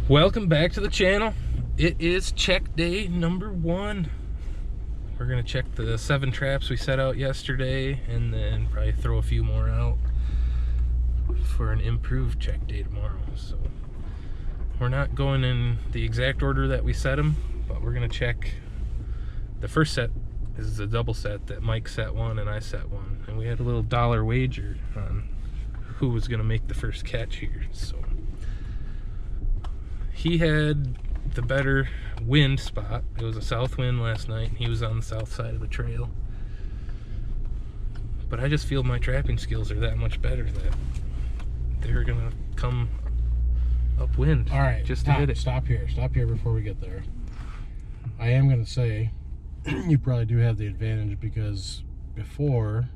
Welcome back to the channel. It is check day number 1. We're gonna check the 7 traps we set out yesterday and then probably throw a few more out for an improved check day tomorrow. So we're not going in the exact order that we set them, but we're gonna check. The first set is a double set that Mike set one and I set one, and we had a little dollar wager on who was gonna make the first catch here. So he had the better wind spot. It was a south wind last night and he was on the south side of the trail, but I just feel my trapping skills are that much better that they're gonna come upwind. All right, just to hit it. Stop here before we get there. I am gonna say you probably do have the advantage because before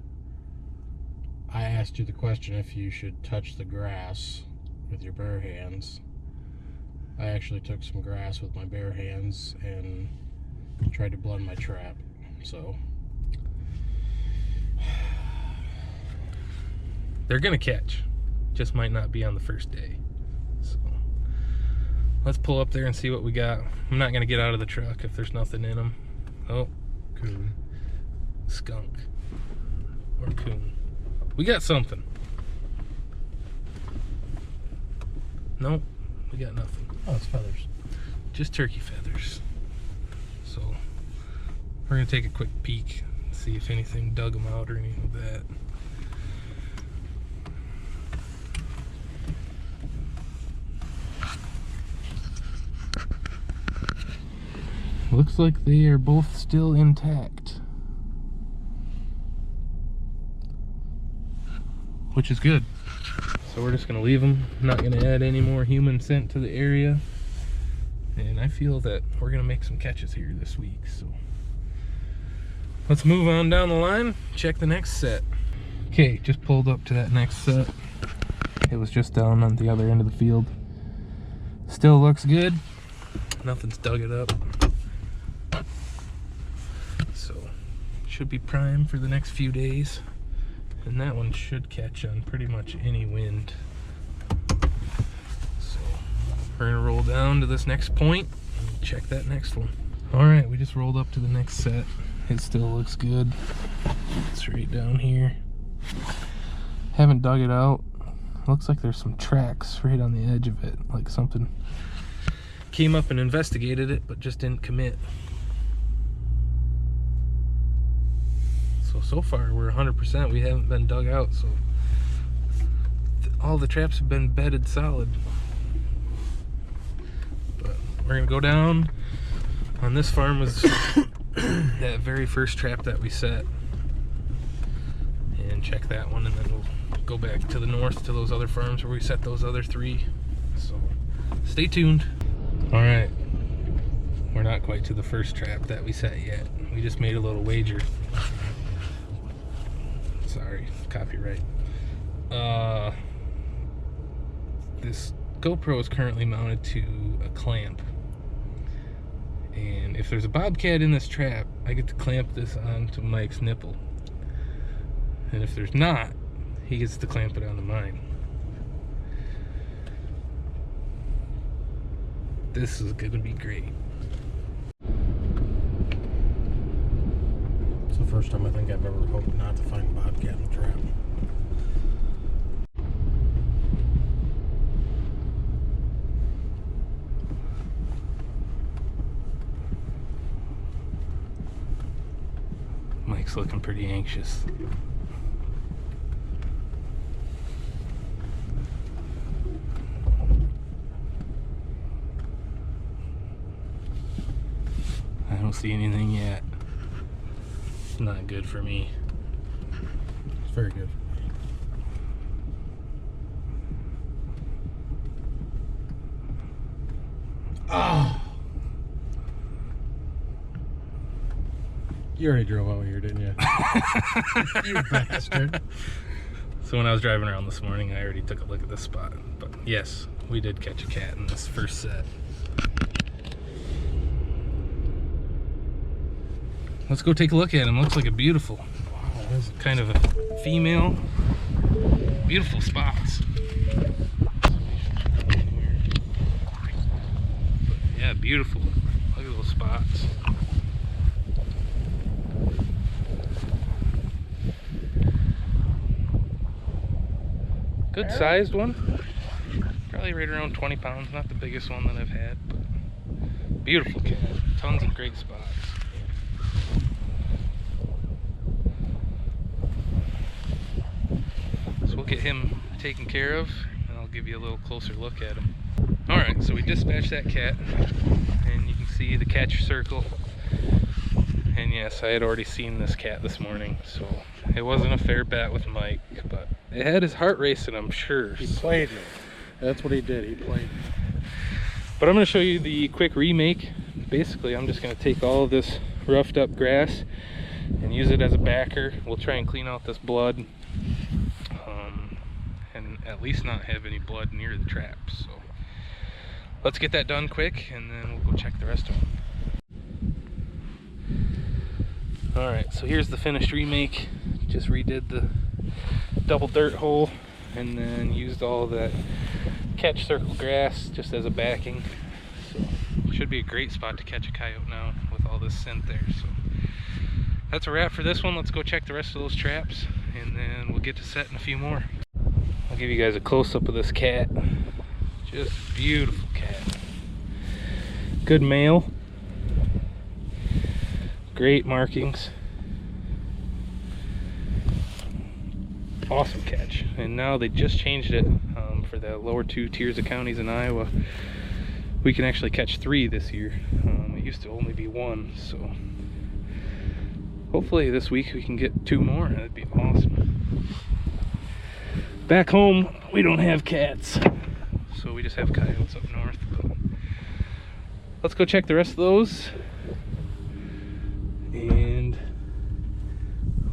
I asked you the question if you should touch the grass with your bare hands. I actually took some grass with my bare hands and tried to blend my trap. So they're gonna catch, just might not be on the first day. So let's pull up there and see what we got. I'm not gonna get out of the truck if there's nothing in them. Oh, coon, skunk, or coon. We got something. Nope, we got nothing. oh, it's feathers. Just turkey feathers. So we're gonna take a quick peek, see if anything dug them out or anything of that. Looks like they are both still intact, which is good. So we're just gonna leave them, not gonna add any more human scent to the area. And I feel that we're gonna make some catches here this week. So let's move on down the line, check the next set. Okay, just pulled up to that next set. It was just down on the other end of the field. Still looks good. Nothing's dug it up. So should be prime for the next few days. And that one should catch on pretty much any wind. So we're gonna roll down to this next point and check that next one. All right, we just rolled up to the next set. It still looks good. It's right down here. Haven't dug it out. Looks like there's some tracks right on the edge of it, like something came up and investigated it but just didn't commit. So far we're 100%. We haven't been dug out, so all the traps have been bedded solid. But we're gonna go down on this farm was that very first trap that we set and check that one, and then we'll go back to the north to those other farms where we set those other 3. So stay tuned. All right, we're not quite to the first trap that we set yet. We just made a little wager. Sorry, copyright. This GoPro is currently mounted to a clamp, and if there's a bobcat in this trap, I get to clamp this onto Mike's nipple, and if there's not, he gets to clamp it onto mine. This is gonna be great. It's the first time I think I've ever hoped not to find a bobcat in the trap. Mike's looking pretty anxious. I don't see anything yet. Not good for me. It's very good. Oh! You already drove out here, didn't you? You bastard. So when I was driving around this morning, I already took a look at this spot. But yes, we did catch a cat in this first set. Let's go take a look at him. Looks like a beautiful, kind of a female. Beautiful spots. Yeah, beautiful. Look at those spots. Good sized one. Probably right around 20 pounds. Not the biggest one that I've had, but beautiful cat. Tons of great spots. So we'll get him taken care of, and I'll give you a little closer look at him. Alright, so we dispatched that cat, and you can see the catch circle. And yes, I had already seen this cat this morning, so it wasn't a fair bet with Mike, but it had his heart racing, I'm sure. He played me. That's what he did, he played me. But I'm going to show you the quick remake. Basically, I'm just going to take all of this roughed up grass and use it as a backer. We'll try and clean out this blood, and at least not have any blood near the traps. So let's get that done quick, and then we'll go check the rest of them. Alright, so here's the finished remake. Just redid the double dirt hole, and then used all that catch circle grass just as a backing. So should be a great spot to catch a coyote now with all this scent there. So that's a wrap for this one. Let's go check the rest of those traps, and then we'll get to setting a few more. I'll give you guys a close-up of this cat. Just beautiful cat. Good male. Great markings. Awesome catch. And now they just changed it for the lower 2 tiers of counties in Iowa. We can actually catch 3 this year. It used to only be 1, so hopefully this week we can get 2 more. That'd be awesome. Back home we don't have cats, so we just have coyotes up north. But let's go check the rest of those, and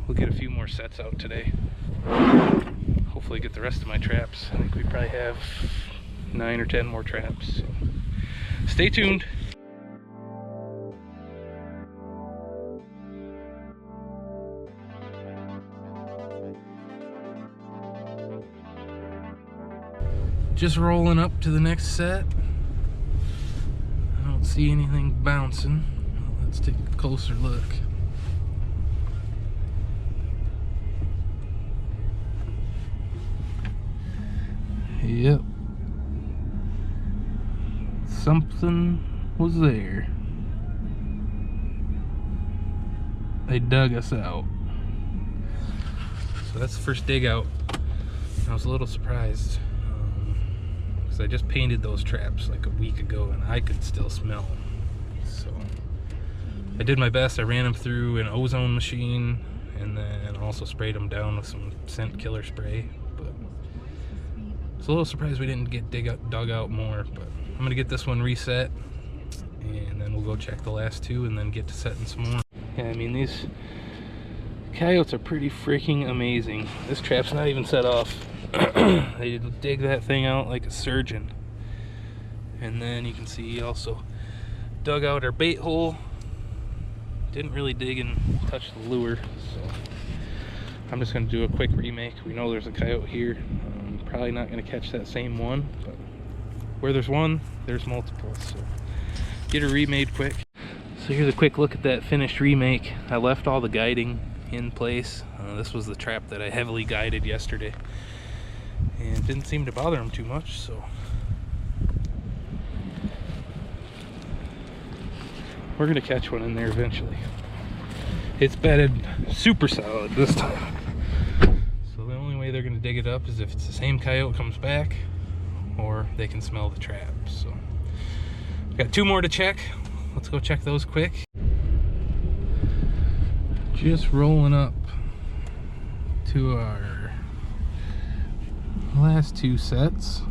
we'll get a few more sets out today. Hopefully get the rest of my traps. I think we probably have 9 or 10 more traps, so stay tuned. Just rolling up to the next set. I don't see anything bouncing. Let's take a closer look. Yep. Something was there. They dug us out. So that's the first dig out. I was a little surprised. I just painted those traps like a week ago, and I could still smell them. So I did my best. I ran them through an ozone machine, and then also sprayed them down with some scent killer spray. But I was a little surprised we didn't get dug out more. But I'm gonna get this one reset, and then we'll go check the last 2, and then get to setting some more. Yeah, I mean, these coyotes are pretty freaking amazing. This trap's not even set off. They dig that thing out like a surgeon. And then you can see he also dug out our bait hole. Didn't really dig and touch the lure, so I'm just going to do a quick remake. We know there's a coyote here. Probably not going to catch that same one, but where there's one, there's multiple, so get it remade quick. So here's a quick look at that finished remake. I left all the guiding in place. This was the trap that I heavily guided yesterday, and it didn't seem to bother him too much, so we're gonna catch one in there eventually. It's bedded super solid this time, so the only way they're gonna dig it up is if it's the same coyote comes back, or they can smell the trap. So got 2 more to check. Let's go check those quick. Just rolling up to our last 2 sets,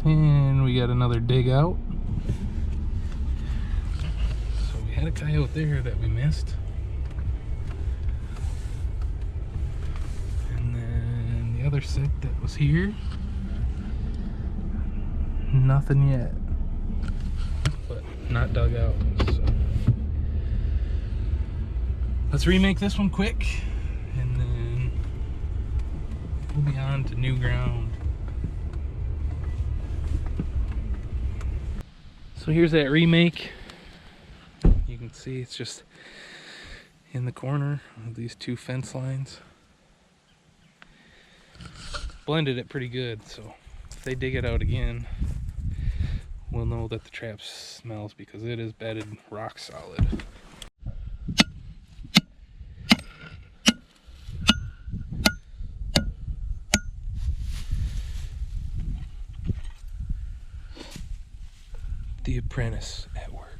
and we got another dig out. So we had a coyote there that we missed, and then the other set that was here, nothing yet, but not dug out. So let's remake this one quick, and then we'll be on to new ground. So So here's that remake. You can see it's just in the corner of these two fence lines. Blended it pretty good, so if they dig it out again, we'll know that the trap smells, because it is bedded rock solid. The apprentice at work.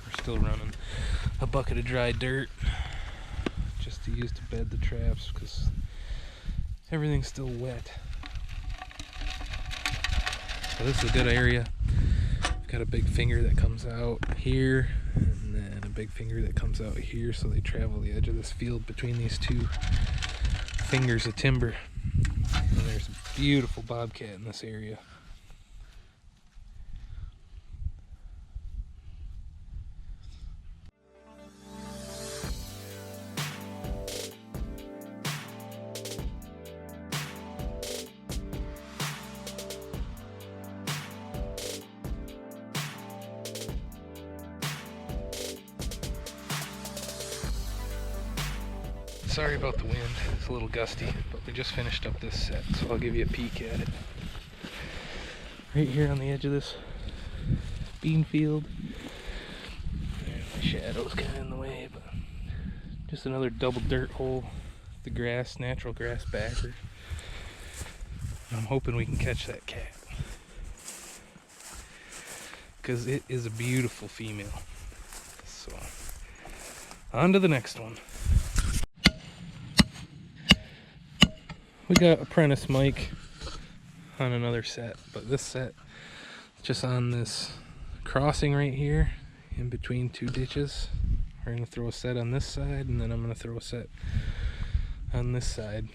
We're still running a bucket of dry dirt just to use to bed the traps, because everything's still wet. So this is a good area. We've got a big finger that comes out here, and then a big finger that comes out here, so they travel the edge of this field between these two fingers of timber. And there's a beautiful bobcat in this area. Sorry about the wind, it's a little gusty, but we just finished up this set, so I'll give you a peek at it. Right here on the edge of this bean field. There's my shadow's kind of in the way, but just another double dirt hole. The grass, natural grass backer. I'm hoping we can catch that cat, because it is a beautiful female. So, on to the next one. We got apprentice Mike on another set, but this set just on this crossing right here in between two ditches. We're gonna throw a set on this side, and then I'm gonna throw a set on this side.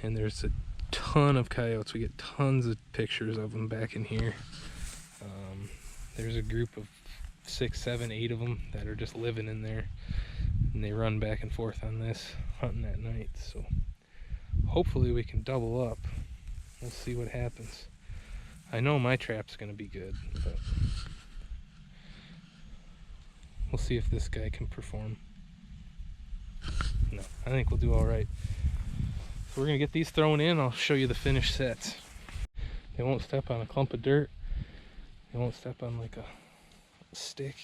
And there's a ton of coyotes. We get tons of pictures of them back in here. There's a group of 6, 7, 8 of them that are just living in there, and they run back and forth on this, hunting at night. So hopefully we can double up. We'll see what happens. I know my trap's gonna be good, but we'll see if this guy can perform. No, I think we'll do all right. So we're gonna get these thrown in. I'll show you the finished sets. They won't step on a clump of dirt. They won't step on like a stick.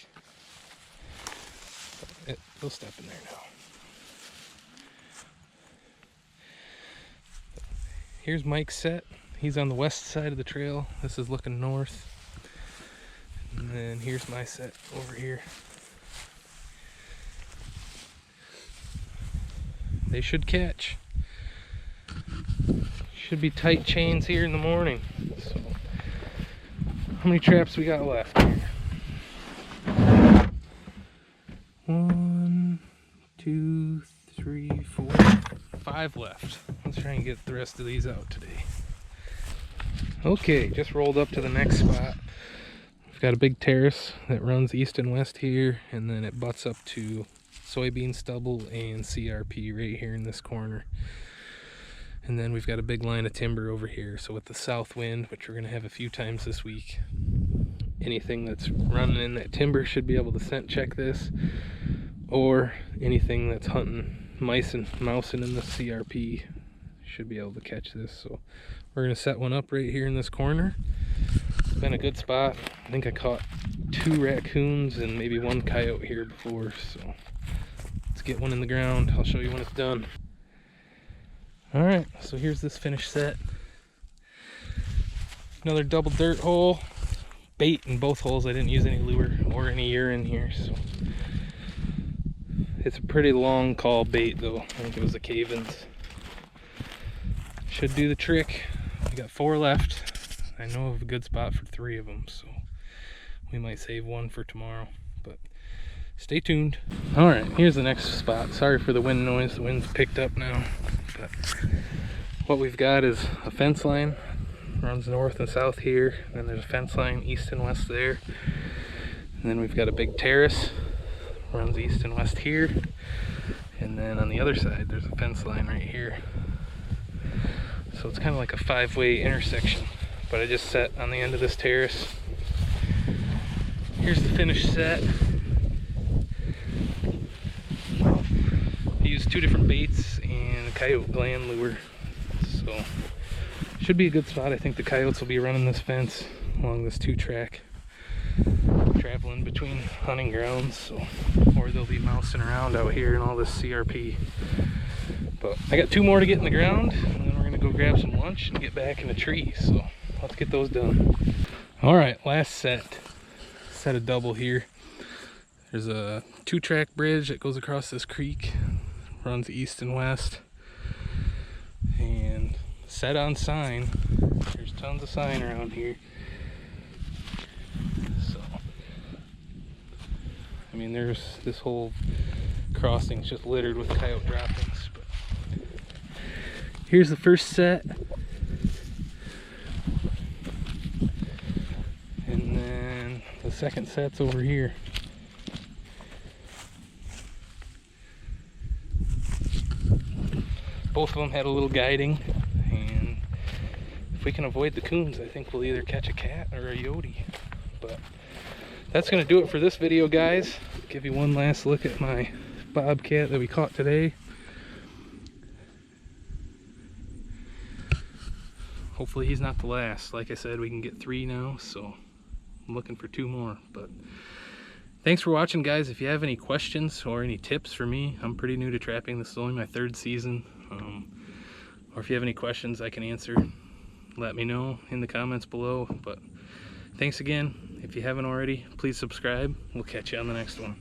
They'll step in there now. Here's Mike's set. He's on the west side of the trail. This is looking north. And then here's my set over here. They should catch. Should be tight chains here in the morning. So, how many traps we got left here? 1, 2, 3, 4, 5 left. Let's try and get the rest of these out today. Okay, just rolled up to the next spot. We've got a big terrace that runs east and west here, and then it butts up to soybean stubble and CRP right here in this corner. And then we've got a big line of timber over here. So with the south wind, which we're going to have a few times this week, anything that's running in that timber should be able to scent check this, or anything that's hunting mice and mousing in the CRP should be able to catch this. So we're going to set one up right here in this corner. It's been a good spot. I think I caught 2 raccoons and maybe 1 coyote here before, so let's get one in the ground. I'll show you when it's done. Alright, so here's this finished set. Another double dirt hole. Bait in both holes. I didn't use any lure or any urine here, so it's a pretty long call bait though. I think it was the cave-ins. Should do the trick. We got 4 left. I know of a good spot for 3 of them, so we might save 1 for tomorrow, but stay tuned. Alright, here's the next spot. Sorry for the wind noise. The wind's picked up now, but what we've got is a fence line. Runs north and south here, and then there's a fence line east and west there, and then we've got a big terrace runs east and west here, and then on the other side there's a fence line right here So it's kind of like a 5-way intersection. But I just set on the end of this terrace. Here's the finished set. I used 2 different baits and a coyote gland lure. So should be a good spot. I think the coyotes will be running this fence along this 2-track, traveling between hunting grounds, so, or they'll be mousing around out here in all this CRP. But I got 2 more to get in the ground, and then we're gonna go grab some lunch and get back in the tree. So let's get those done. All right, last set of double here. There's a 2-track bridge that goes across this creek, runs east and west, and set on sign. There's tons of sign around here. So, I mean, there's this whole crossing's just littered with coyote droppings. But here's the first set. And then the second set's over here. Both of them had a little guiding, and if we can avoid the coons, I think we'll either catch a cat or a coyote. But that's gonna do it for this video, guys. Give you one last look at my bobcat that we caught today. Hopefully he's not the last. Like I said, we can get 3 now, so I'm looking for 2 more. But thanks for watching, guys. If you have any questions or any tips for me, I'm pretty new to trapping. This is only my 3rd season. Or if you have any questions I can answer, let me know in the comments below. But thanks again. If you haven't already, please subscribe. We'll catch you on the next one.